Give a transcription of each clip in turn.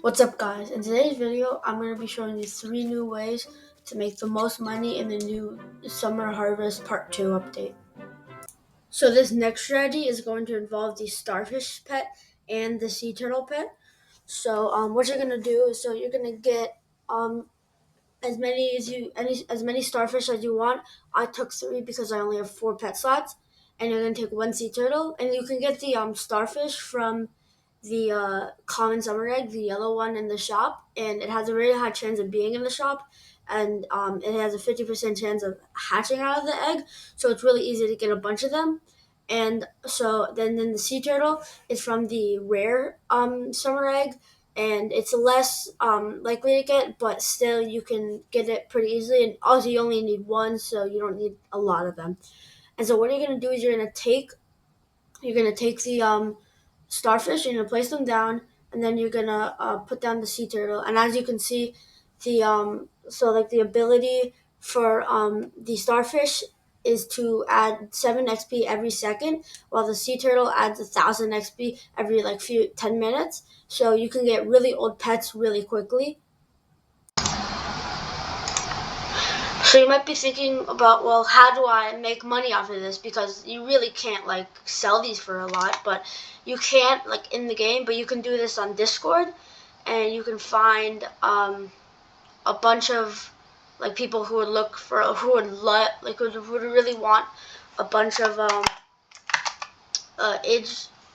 What's up, guys? In today's video, I'm going to be showing you 3 new ways to make the most money in the new Summer Harvest Part 2 update. So this next strategy is going to involve the starfish pet and the sea turtle pet. So what you're going to do is you're going to get as many starfish as you want. I took 3 because I only have 4 pet slots, and you're going to take 1 sea turtle, and you can get the starfish from the common summer egg, the yellow one in the shop, and it has a very high chance of being in the shop, and it has a 50% chance of hatching out of the egg, so it's really easy to get a bunch of them. And so then the sea turtle is from the rare summer egg, and it's less likely to get, but still you can get it pretty easily. And also, you only need 1, so you don't need a lot of them. And so, what you're gonna do is you're gonna take the starfish, you're gonna place them down, and then you're gonna put down the sea turtle. And as you can see, the ability for the starfish is to add 7 XP every second, while the sea turtle adds 1,000 XP every 10 minutes. So you can get really old pets really quickly. So you might be thinking about, well, how do I make money off of this? Because you really can't sell these for a lot, but you can't in the game. But you can do this on Discord, and you can find a bunch of people who would look for who would really want a bunch of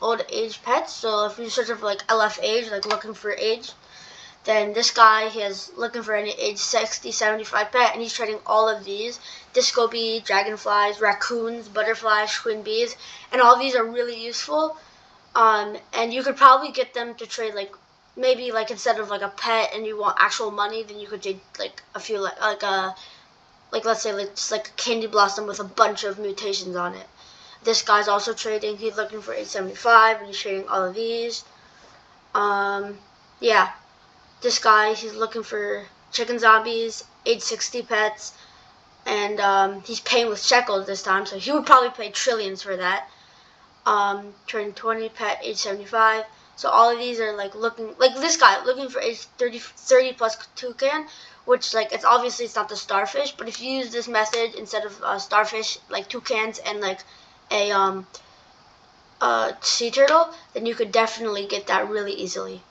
old age pets. So if you search for LF age, looking for age, then this guy, he is looking for any age 60, 75 pet, and he's trading all of these: disco bee, dragonflies, raccoons, butterflies, queen bees, and all these are really useful. And you could probably get them to trade maybe instead of a pet and you want actual money, then you could trade a few let's say just a candy blossom with a bunch of mutations on it. This guy's also trading. He's looking for age 75, and he's trading all of these. Yeah. This guy, he's looking for chicken zombies, age 60 pets, and he's paying with shekels this time, so he would probably pay trillions for that. Turning 20 pet, age 75. So all of these are looking this guy looking for age 30 plus toucan, which it's obviously it's not the starfish, but if you use this method instead of starfish, toucans and a sea turtle, then you could definitely get that really easily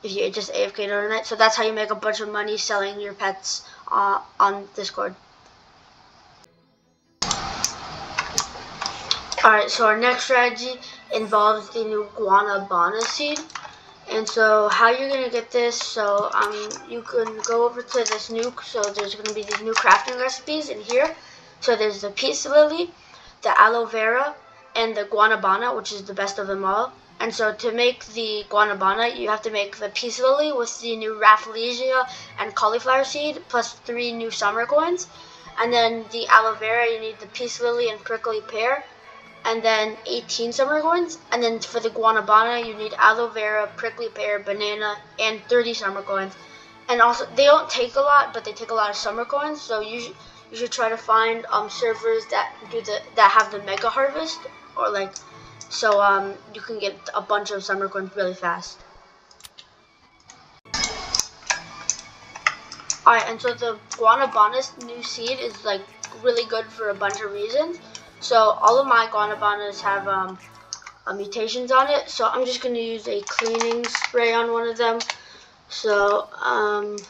if you just AFK'd overnight. So that's how you make a bunch of money selling your pets on Discord. Alright, so our next strategy involves the new Guanabana seed. And so how you're going to get this, so you can go over to this new, so there's going to be these new crafting recipes in here. So there's the peace lily, the aloe vera, and the Guanabana, which is the best of them all. And so to make the Guanabana, you have to make the peace lily with the new Rafflesia and cauliflower seed, plus 3 new summer coins. And then the aloe vera, you need the peace lily and prickly pear, and then 18 summer coins. And then for the Guanabana, you need aloe vera, prickly pear, banana, and 30 summer coins. And also, they don't take a lot, but they take a lot of summer coins. So you should try to find servers that have the mega harvest, or so you can get a bunch of summer coins really fast. Alright, and so the Guanabana's new seed is really good for a bunch of reasons. So all of my Guanabanas have mutations on it, so I'm just going to use a cleaning spray on one of them. So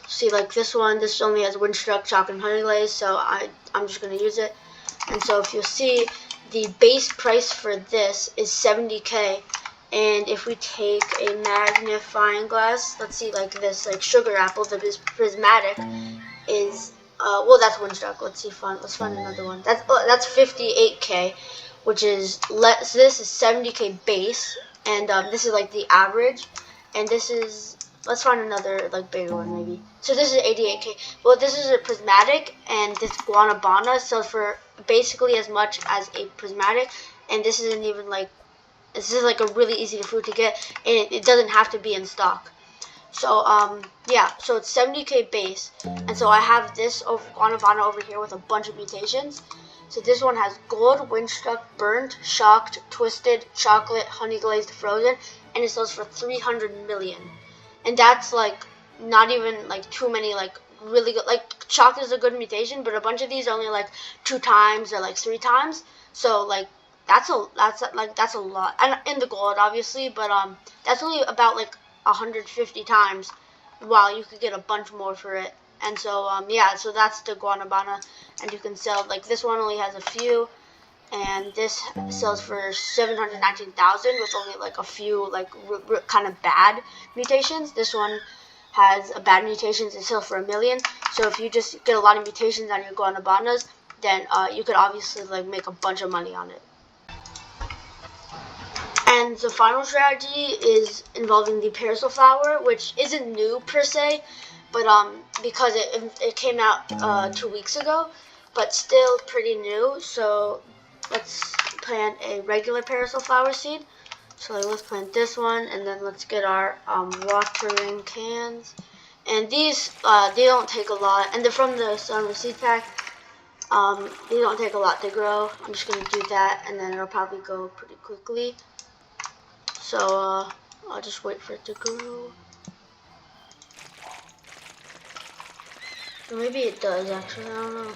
see, this one, this only has Windstruck, Chocolate, and Honey Glaze, so I'm just going to use it. And so if you'll see, the base price for this is 70k, and if we take a magnifying glass, let's see, this sugar apple, the prismatic, is well, that's Windstruck. Let's find another one. That's 58k, which is less. So this is 70k base, and this is the average, and this is, let's find another bigger one maybe. So this is 88k. Well, this is a prismatic, and this Guanabana sells for basically as much as a prismatic, and this isn't even this is a really easy food to get, and it doesn't have to be in stock. So yeah, so it's 70k base, and so I have this Guanabana over here with a bunch of mutations. So this one has gold, Windstruck, burnt, shocked, twisted, chocolate, honey glazed, frozen, and it sells for 300 million. and that's like not even like too many like really good. Like Chalk is a good mutation, but a bunch of these are only like 2 times or like 3 times. So like that's a lot, and in the gold obviously, but that's only about like 150 times, while you could get a bunch more for it. And so yeah, so that's the Guanabana, and you can sell, like this one only has a few, and this sells for 719,000 with only like a few like kind of bad mutations. This one has a bad mutations and sells for 1 million. So if you just get a lot of mutations on your Guanabanas, then you could obviously like make a bunch of money on it. And the final strategy is involving the Parasol Flower, which isn't new per se, but because it came out 2 weeks ago, but still pretty new. So let's plant a regular Parasol Flower seed. So let's plant this one, and then let's get our watering cans. And these they don't take a lot, and they're from the summer seed pack. They don't take a lot to grow. I'm just gonna do that, and then it'll probably go pretty quickly. So I'll just wait for it to grow. Or maybe it does actually, I don't know.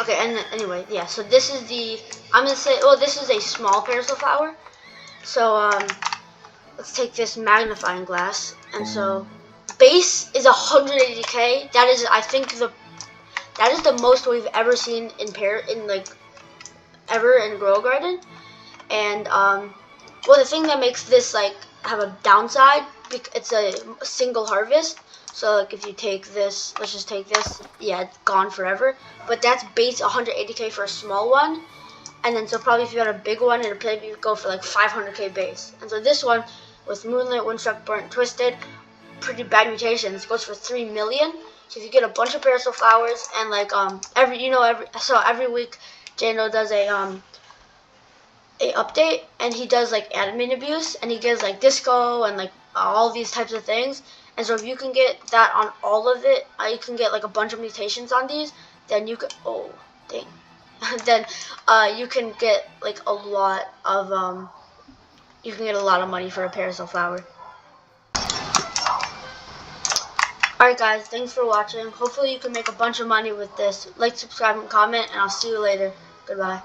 Okay, and anyway, yeah, so this is the, I'm gonna say, well, this is a small Parasol Flower. So let's take this magnifying glass, and so base is 180k. That is, I think, that is the most we've ever seen in like ever in Grow Garden. And well, the thing that makes this like have a downside, it's a single harvest. So like if you take this, let's just take this, yeah, it's gone forever. But that's base 180k for a small one. And then so probably if you got a big one, it'll probably go for like 500k base. And so this one with Moonlit, Windstruck, Burnt, Twisted, pretty bad mutations, goes for 3 million. So if you get a bunch of Parasol Flowers, and like every week Jano does a update, and he does like admin abuse, and he gives like disco and like all these types of things. And so if you can get that on all of it, you can get like a bunch of mutations on these, then you could, oh dang, then you can get like a lot of you can get a lot of money for a Parasol Flower. Alright guys, thanks for watching. Hopefully you can make a bunch of money with this. Like, subscribe, and comment, and I'll see you later. Goodbye.